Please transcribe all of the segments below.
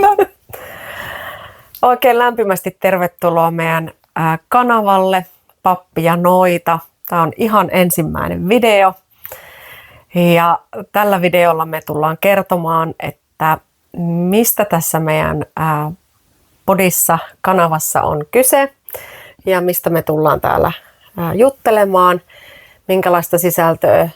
No. Oikein lämpimästi tervetuloa meidän kanavalle Pappi ja Noita. Tämä on ihan ensimmäinen video. Ja tällä videolla me tullaan kertomaan, että mistä tässä meidän podissa, kanavassa on kyse ja mistä me tullaan täällä juttelemaan, minkälaista sisältöä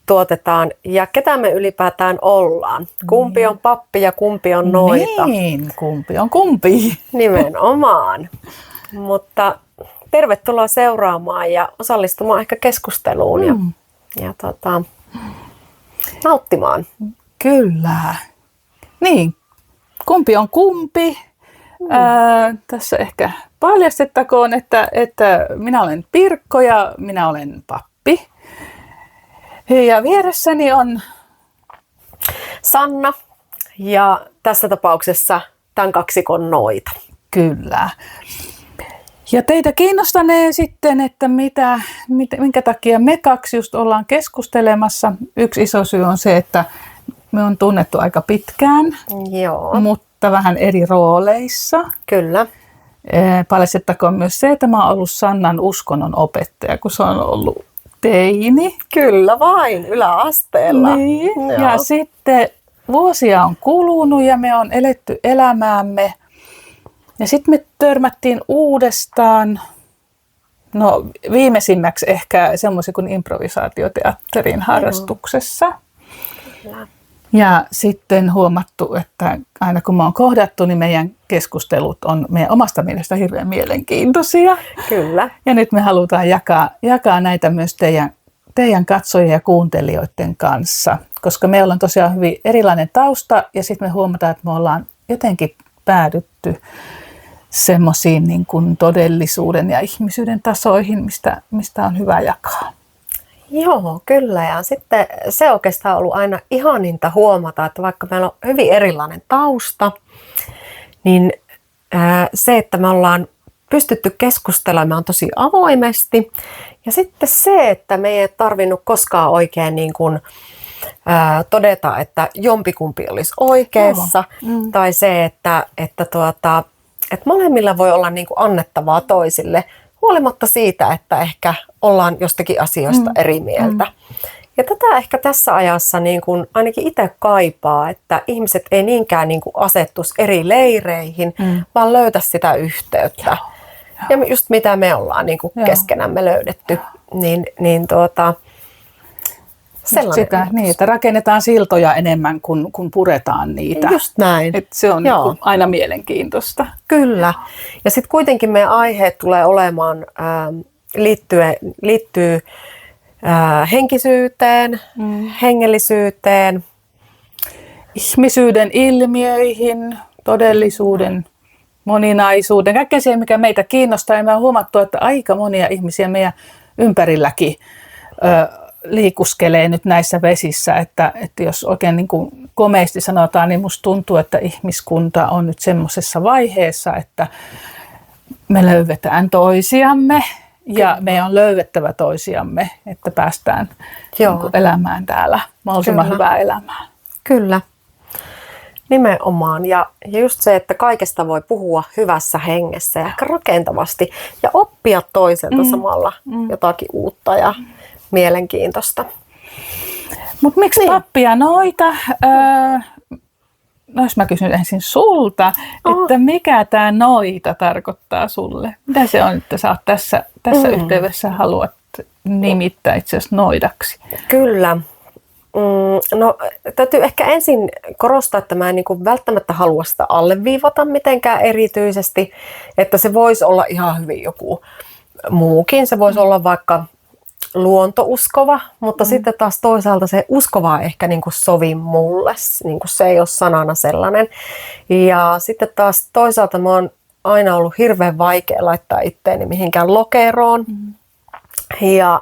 tuotetaan ja ketä me ylipäätään ollaan. Kumpi on pappi ja kumpi on noita. Niin, kumpi on kumpi. Nimenomaan. Mutta tervetuloa seuraamaan ja osallistumaan ehkä keskusteluun ja nauttimaan. Kyllä. Niin, kumpi on kumpi. Tässä ehkä paljastettakoon, että minä olen Pirkko ja minä olen pappi. Ja vieressäni on Sanna ja tässä tapauksessa tämän kaksikon noita. Kyllä. Ja teitä kiinnostanee sitten, että minkä takia me kaksi just ollaan keskustelemassa. Yksi iso syy on se, että me on tunnettu aika pitkään, Joo. mutta vähän eri rooleissa. Kyllä. Paljastettakoon myös se, että mä oon ollut Sannan uskonnon opettaja, kun se on ollut teini. Kyllä vain, yläasteella. Niin. Ja sitten vuosia on kulunut ja me on eletty elämäämme. Ja sitten me törmättiin uudestaan, no viimeisimmäksi ehkä semmoisen kuin improvisaatioteatterin harrastuksessa. Kyllä. Ja sitten huomattu, että aina kun me on kohdattu, niin meidän keskustelut on meidän omasta mielestä hirveän mielenkiintoisia. Kyllä. Ja nyt me halutaan jakaa näitä myös teidän katsojien ja kuuntelijoiden kanssa, koska meillä on tosiaan hyvin erilainen tausta ja sitten me huomataan, että me ollaan jotenkin päädytty semmoisiin niin kuin todellisuuden ja ihmisyyden tasoihin, mistä on hyvä jakaa. Joo, kyllä. Ja sitten se oikeastaan on ollut aina ihaninta huomata, että vaikka meillä on hyvin erilainen tausta, niin se, että me ollaan pystytty keskustelemaan tosi avoimesti. Ja sitten se, että me ei tarvinnut koskaan oikein niin kuin, todeta, että jompikumpi olisi oikeassa. Tai se, että molemmilla voi olla niin kuin annettavaa toisille, huolimatta siitä, että ehkä ollaan jostakin asioista eri mieltä. Ja tätä ehkä tässä ajassa niin kuin ainakin itse kaipaa, että ihmiset ei niinkään niin kuin asettuisi eri leireihin, vaan löytäisi sitä yhteyttä. Ja just mitä me ollaan niin kuin keskenämme löydetty, sellainen. Sitä, niin, että rakennetaan siltoja enemmän kuin puretaan niitä. Just näin. Et se on niin kuin aina mielenkiintoista. Kyllä. Ja sitten kuitenkin meidän aiheet tulee olemaan, liittyy henkisyyteen, hengellisyyteen. Ihmisyyden ilmiöihin, todellisuuden moninaisuuden, kaikkea siihen, mikä meitä kiinnostaa. Ja me on huomattu, että aika monia ihmisiä meidän ympärilläkin liikuskelee nyt näissä vesissä, että jos oikein niin kuin komeasti sanotaan, niin musta tuntuu, että ihmiskunta on nyt semmoisessa vaiheessa, että me löydetään toisiamme ja meidän on löydettävä toisiamme, että päästään niin kuin elämään täällä mahdollisimman hyvää elämää. Kyllä, nimenomaan. Ja just se, että kaikesta voi puhua hyvässä hengessä ja ehkä rakentavasti ja oppia toiselta samalla jotakin uutta ja mielenkiintoista. Mutta miksi pappi ja noita? No jos mä kysyn ensin sulta, että mikä tämä noita tarkoittaa sulle? Mitä se on, että sä oot tässä yhteydessä haluat nimittää itse asiassa noidaksi? Kyllä. No täytyy ehkä ensin korostaa, että mä en niin kuin välttämättä halua sitä alleviivata mitenkään erityisesti, että se voisi olla ihan hyvin joku muukin. Se voisi olla vaikka luontouskova, mutta sitten taas toisaalta se uskova ei ehkä niin kuin sovi mulle, niin kuin se ei ole sanana sellainen. Ja sitten taas toisaalta mä oon aina ollut hirveän vaikea laittaa itteeni mihinkään lokeroon. Ja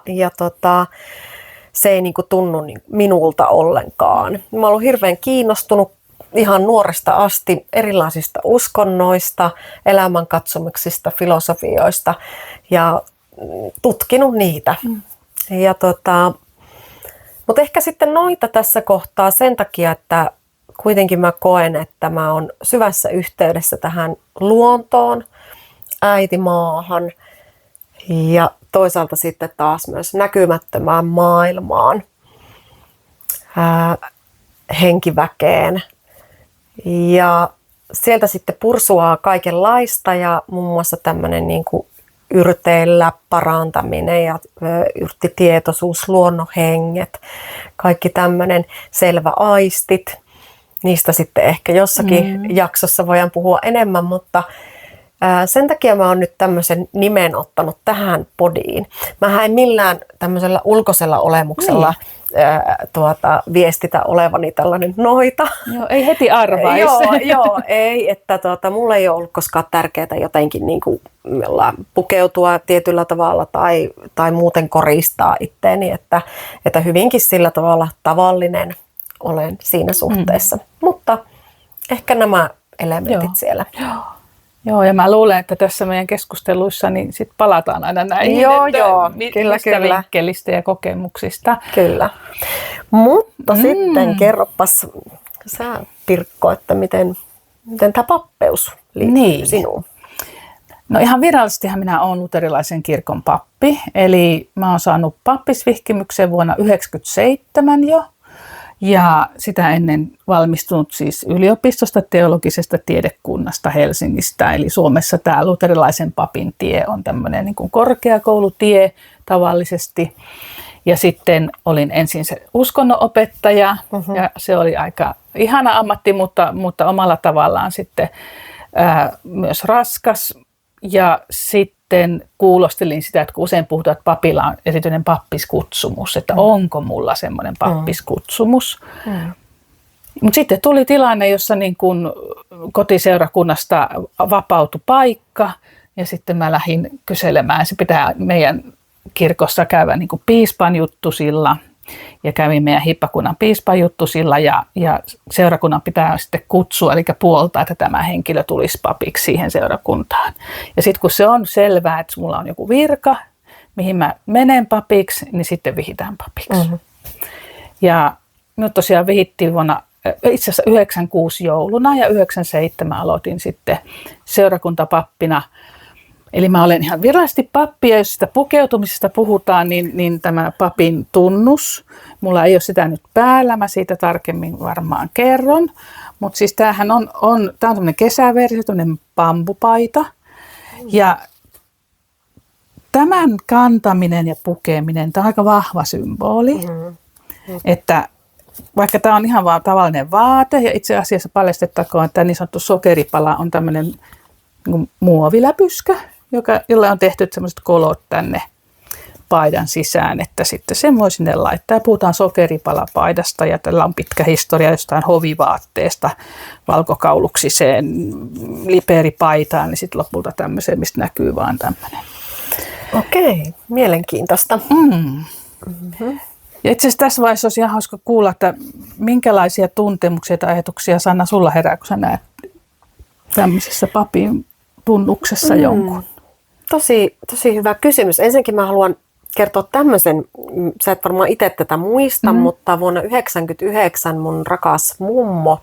se ei niin kuin tunnu minulta ollenkaan. Mä oon ollut hirveän kiinnostunut ihan nuoresta asti erilaisista uskonnoista, elämänkatsomuksista, filosofioista ja tutkinut niitä. Mutta ehkä sitten noita tässä kohtaa sen takia, että kuitenkin mä koen, että mä oon syvässä yhteydessä tähän luontoon, äitimaahan ja toisaalta sitten taas myös näkymättömään maailmaan, henkiväkeen. Ja sieltä sitten pursuaa kaikenlaista ja muun muassa tämmöinen niin kuin yrteillä parantaminen ja yrttitietoisuus, luonnonhenget, kaikki tämmöinen selvä aistit. Niistä sitten ehkä jossakin jaksossa voidaan puhua enemmän, mutta sen takia mä oon nyt tämmöisen nimen ottanut tähän podiin. Mä en millään tämmöisellä ulkoisella olemuksella viestitä olevani tällainen noita. Joo, ei heti arvaisi. Joo, ei, että mulla ei ole ollut koskaan tärkeää jotenkin niin kuin pukeutua tietyllä tavalla tai muuten koristaa itteeni, että hyvinkin sillä tavalla tavallinen olen siinä suhteessa. Mutta ehkä nämä elementit siellä. Joo, ja mä luulen, että tässä meidän keskusteluissa niin sit palataan aina näihin, mistä vinkkelistä ja kokemuksista. Kyllä. Mutta sitten kerropas sä, Pirkko, että miten tämä pappeus liittyy sinuun? No ihan virallisestihan minä olen luterilaisen kirkon pappi, eli mä oon saanut pappisvihkimyksen vuonna 1997 jo. Ja sitä ennen valmistunut siis yliopistosta teologisesta tiedekunnasta Helsingistä. Eli Suomessa tämä luterilaisen papin tie on tämmöinen niin kuin korkeakoulutie tavallisesti. Ja sitten olin ensin se uskonnonopettaja ja se oli aika ihana ammatti, mutta omalla tavallaan sitten myös raskas. Ja sitten kuulostelin sitä, että kun usein puhutaan, että papilla on erityinen pappiskutsumus, että onko mulla semmoinen pappiskutsumus. Mutta sitten tuli tilanne, jossa niin kun kotiseurakunnasta vapautui paikka ja sitten mä lähdin kyselemään. Se pitää meidän kirkossa käydä niin kuin piispan juttusilla ja kävin meidän hippakunnan piispan juttusilla ja seurakunnan pitää sitten kutsua, eli puoltaa, että tämä henkilö tulisi papiksi siihen seurakuntaan. Ja sitten kun se on selvää, että mulla on joku virka, mihin mä menen papiksi, niin sitten vihitään papiksi. Ja minut tosiaan vihittiin vuonna itse asiassa 96 jouluna ja 97 aloitin sitten seurakuntapappina. Eli mä olen ihan virallisesti pappi, ja jos sitä pukeutumisesta puhutaan, niin tämä papin tunnus, mulla ei ole sitä nyt päällä, mä siitä tarkemmin varmaan kerron. Mutta siis tämähän on tämmöinen kesäversio, tämmöinen bambupaita. Ja tämän kantaminen ja pukeminen, tämä on aika vahva symboli. Että vaikka tämä on ihan vaan tavallinen vaate, ja itse asiassa paljastettakoon, että niin sanottu sokeripala on tämmöinen niin muoviläpyskä, jolla on tehty sellaiset kolot tänne paidan sisään, että sitten sen voi sinne laittaa. Puhutaan sokeripalapaidasta ja tällä on pitkä historia jostain hovivaatteesta valkokauluksiseen lipeeripaitaan, niin sitten lopulta tämmöiseen, mistä näkyy vaan tämmöinen. Okei, mielenkiintoista. Ja itse asiassa tässä vaiheessa olisi ihan hauska kuulla, että minkälaisia tuntemuksia tai ajatuksia, Sanna, sulla herää, kun sä näet tämmöisessä papin tunnuksessa jonkun? Tosi hyvä kysymys. Ensinnäkin mä haluan kertoa tämmöisen, sä et varmaan itse tätä muista, mutta vuonna 1999 mun rakas mummo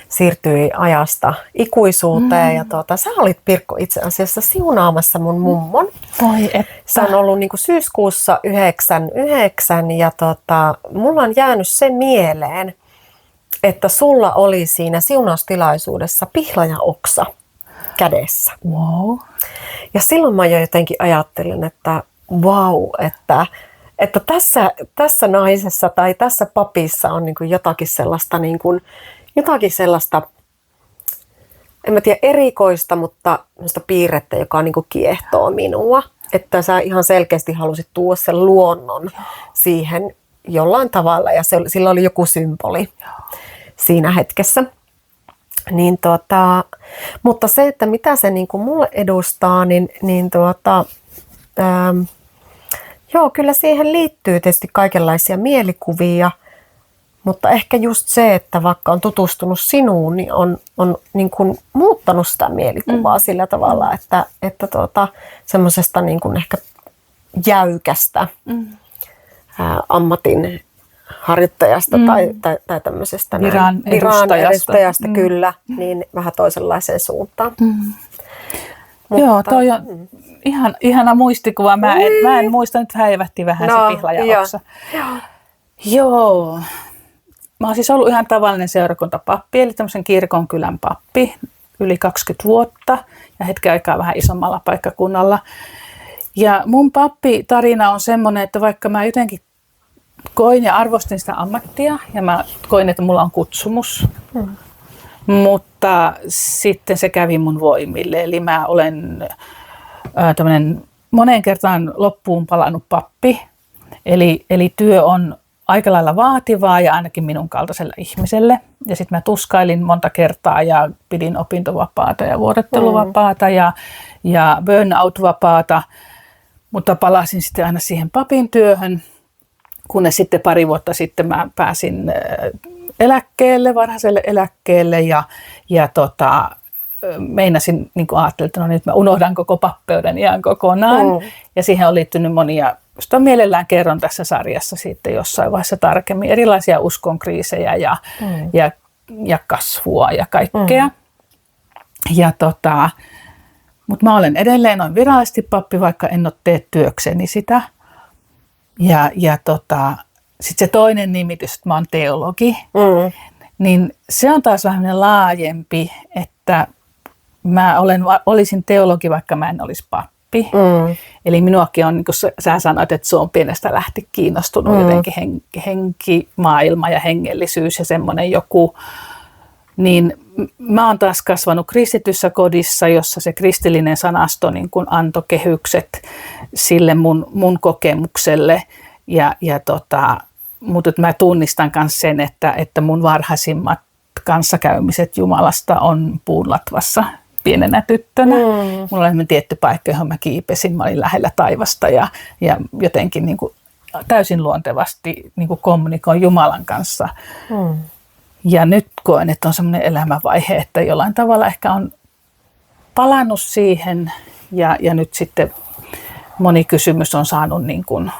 siirtyi ajasta ikuisuuteen ja sä olit, Pirkko, itse asiassa siunaamassa mun mummon. Se on ollut niin kuin syyskuussa 1999 ja mulla on jäänyt se mieleen, että sulla oli siinä siunaustilaisuudessa pihlajaoksa kädessä. Wow. Ja silloin mä jo jotenkin ajattelin, että että tässä naisessa tai tässä papissa on niin kuin jotakin sellaista, en mä tiedä erikoista, mutta piirrettä, joka niin kuin kiehtoo minua. Että sä ihan selkeästi halusit tuoda sen luonnon siihen jollain tavalla ja sillä oli joku symboli siinä hetkessä. Niin mutta se, että mitä se niin kuin mulle edustaa, joo, kyllä siihen liittyy tietysti kaikenlaisia mielikuvia, mutta ehkä just se, että vaikka on tutustunut sinuun, niin on niin kuin muuttanut sitä mielikuvaa sillä tavalla, että semmoisesta niin kuin ehkä jäykästä ammatin harjoittajasta tai tämmöisestä viran edustajasta kyllä, niin vähän toisenlaiseen suuntaan. Mutta, joo, toi on ihana muistikuva. Mä en muista, nyt häivähti vähän se pihlajanoksa. Joo. Mä oon siis ollut ihan tavallinen seurakuntapappi, eli tämmöisen kirkonkylän pappi yli 20 vuotta ja hetken aikaa vähän isommalla paikkakunnalla. Ja mun pappitarina on semmoinen, että vaikka mä jotenkin koin ja arvostin sitä ammattia ja mä koin, että mulla on kutsumus, mutta sitten se kävi mun voimille. Eli mä olen tämmöinen moneen kertaan loppuun palannut pappi, eli työ on aika lailla vaativaa ja ainakin minun kaltaiselle ihmiselle. Ja sitten mä tuskailin monta kertaa ja pidin opintovapaata ja vuorotteluvapaata ja burnout-vapaata, mutta palasin sitten aina siihen papin työhön, kunnes sitten pari vuotta sitten mä pääsin eläkkeelle, varhaiselle eläkkeelle ja meinasin, niin kuin ajattelin, että no nyt mä unohdan koko pappeuden ihan kokonaan. Ja siihen on liittynyt monia, josta mielellään kerron tässä sarjassa sitten jossain vaiheessa tarkemmin, erilaisia uskonkriisejä ja kasvua ja kaikkea. Mutta mä olen edelleen noin virallisesti pappi, vaikka en ole tee työkseni sitä. Sitten se toinen nimitys, että mä oon teologi, niin se on taas vähän laajempi, että mä olisin teologi, vaikka mä en olisi pappi. Eli minuakin on, niin kuin sä sanoit, että se on pienestä lähti kiinnostunut jotenkin henkimaailma ja hengellisyys ja semmoinen joku. Niin mä oon taas kasvanut kristityssä kodissa, jossa se kristillinen sanasto niin kuin antoi kehykset sille mun kokemukselle. Mutta mä tunnistan myös sen, että mun varhaisimmat kanssakäymiset Jumalasta on puunlatvassa pienenä tyttönä. Mulla oli tietty paikka, johon mä kiipesin. Mä olin lähellä taivasta ja jotenkin niin kuin täysin luontevasti niin kuin kommunikoin Jumalan kanssa. Ja nyt koen, että on semmoinen elämänvaihe, että jollain tavalla ehkä on palannut siihen ja nyt sitten moni kysymys on saanut niin kuin,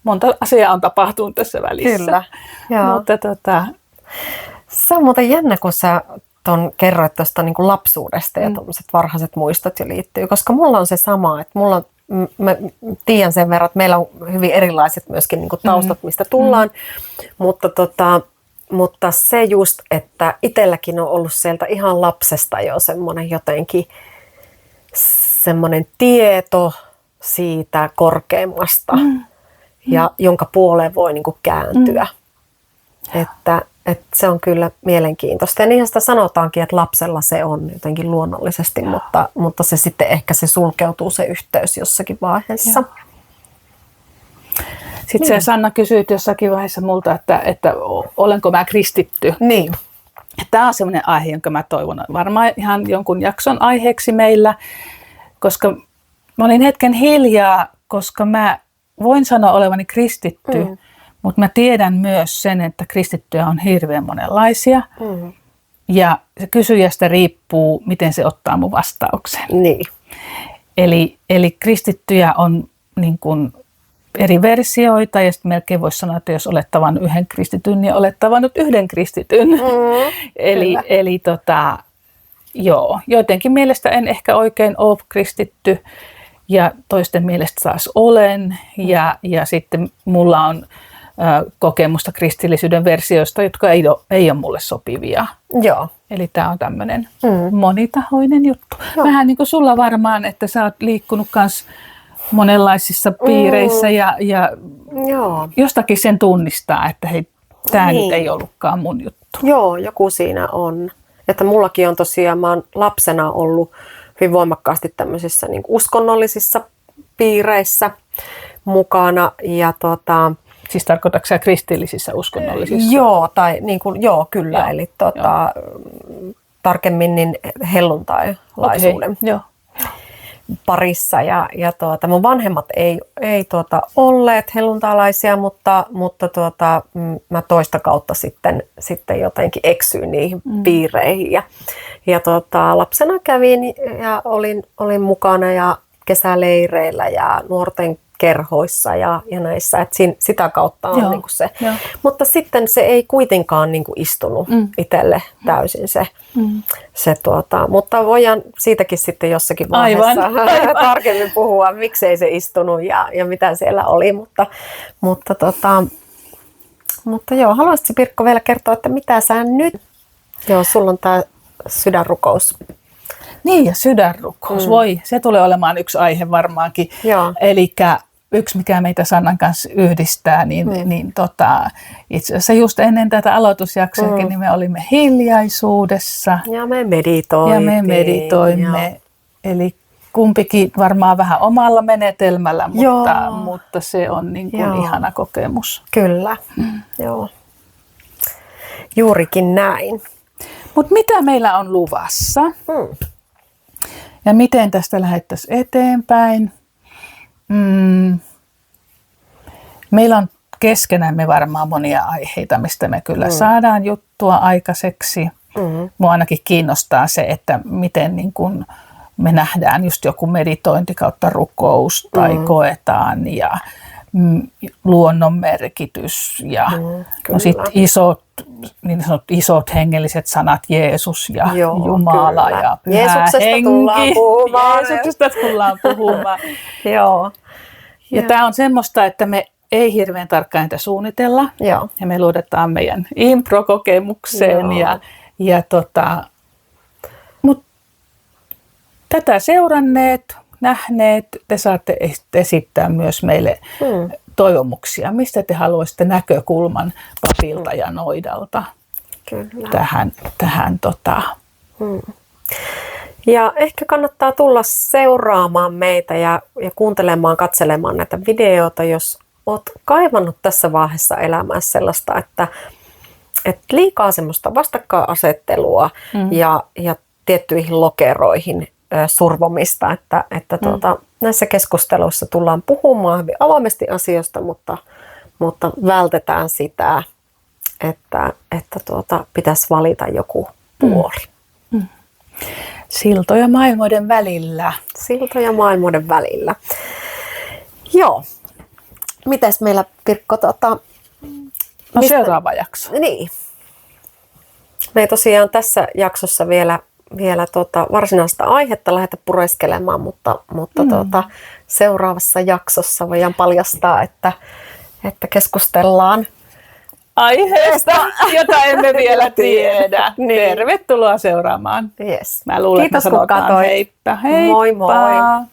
monta asiaa on tapahtunut tässä välissä. Kyllä, joo. Mutta se on muuten jännä, kun sä kerroit tuosta niin kuin lapsuudesta ja tuollaiset varhaiset muistot jo liittyy, koska mulla on se sama, että mä tiedän sen verran, että meillä on hyvin erilaiset myöskin niin kuin taustat, mistä tullaan, mutta se just, että itselläkin on ollut sieltä ihan lapsesta jo semmoinen jotenkin semmoinen tieto siitä korkeammasta ja jonka puoleen voi niin kuin kääntyä. Että se on kyllä mielenkiintoista. Ja niinhän sitä sanotaankin, että lapsella se on jotenkin luonnollisesti, mutta se sitten ehkä se sulkeutuu se yhteys jossakin vaiheessa. Sitten sä, Sanna, kysyit jossakin vaiheessa multa, että olenko mä kristitty. Niin. Tämä on sellainen aihe, jonka mä toivon varmaan ihan jonkun jakson aiheeksi meillä, koska mä olin hetken hiljaa, koska mä voin sanoa olevani kristitty, mutta mä tiedän myös sen, että kristittyjä on hirveän monenlaisia. Ja se kysyjästä riippuu, miten se ottaa mun vastauksen. Niin. Eli kristittyjä on niin kuin eri versioita ja sitten melkein voisi sanoa, että jos olet tavannut yhden kristityn, niin olet tavannut yhden kristityn. Eli joidenkin mielestä en ehkä oikein ole kristitty ja toisten mielestä taas olen ja sitten mulla on kokemusta kristillisyyden versioista, jotka ei ole mulle sopivia. Joo. Eli tämä on tämmöinen monitahoinen juttu. Vähän niin kuin sulla varmaan, että sä oot liikkunut myös monenlaisissa piireissä ja jostakin sen tunnistaa, että hei, tämä nyt ei ollutkaan mun juttu. Joo, joku siinä on. Että mullakin on tosiaan, mä oon lapsena ollut hyvin voimakkaasti tämmöisissä niin kuin uskonnollisissa piireissä mukana ja Siis tarkoitatko sä kristillisissä uskonnollisissa? Joo, tai niin kuin, kyllä, joo, eli tarkemmin niin helluntailaisuuden parissa. Ja mun vanhemmat ei olleet helluntailaisia, mutta mä toista kautta sitten jotenkin eksyin niihin piireihin. Ja lapsena kävin ja olin mukana ja kesäleireillä ja nuorten kerhoissa ja näissä, että sitä kautta on Joo, niin kuin se. joo. Mutta sitten se ei kuitenkaan niin kuin istunut itselle täysin se. Mutta voidaan siitäkin sitten jossakin vaiheessa Aivan. tarkemmin puhua, miksei se istunut ja mitä siellä oli. Mutta joo, haluaisitko Pirkko vielä kertoa, että mitä sä nyt? Joo, sulla on tämä sydänrukous. Niin, ja sydänrukous. Se tulee olemaan yksi aihe varmaankin. Eli yksi, mikä meitä Sannan kanssa yhdistää, niin itse asiassa just ennen tätä aloitusjaksoakin, niin me olimme hiljaisuudessa. Ja me meditoimme. Eli kumpikin varmaan vähän omalla menetelmällä, mutta se on niin kuin ihana kokemus. Kyllä, joo. Juurikin näin. Mutta mitä meillä on luvassa? Ja miten tästä lähdettäisiin eteenpäin? Meillä on keskenämme varmaan monia aiheita, mistä me kyllä saadaan juttua aikaiseksi. Mua ainakin kiinnostaa se, että miten niin kun me nähdään just joku meditointi kautta rukous tai koetaan ja luonnon merkitys ja sit isot hengelliset sanat Jeesus ja Jumala kyllä. ja Pyhä Jeesuksesta Henki. tullaan puhumaan. Jeesuksesta tullaan puhumaan. Joo. Ja tämä on semmoista, että me ei hirveän tarkkaan niitä suunnitella. Joo. Ja me luotetaan meidän impro-kokemukseen. Mutta tätä seuranneet, nähneet, te saatte esittää myös meille toivomuksia. Mistä te haluaisitte näkökulman papilta ja noidalta Kyllä. tähän Ja ehkä kannattaa tulla seuraamaan meitä ja kuuntelemaan, katselemaan näitä videoita, jos olet kaivannut tässä vaiheessa elämää sellaista, että liikaa semmoista vastakkainasettelua ja tiettyihin lokeroihin survomista, että näissä keskusteluissa tullaan puhumaan hyvin avoimesti asioista, mutta vältetään sitä, että pitäisi valita joku puoli. Siltoja maailmoiden välillä. Siltoja maailmoiden välillä. Joo. Mites meillä, Pirkko, seuraava jakso. Niin. Me ei tosiaan tässä jaksossa vielä varsinaista aihetta lähdetä pureskelemaan, mutta seuraavassa jaksossa voidaan paljastaa, että keskustellaan aiheesta, jota emme vielä tiedä. Niin. Tervetuloa seuraamaan. Yes. Mä luulen, Kiitos, että me sanotaan kun katsoit. heippa. Moi moi.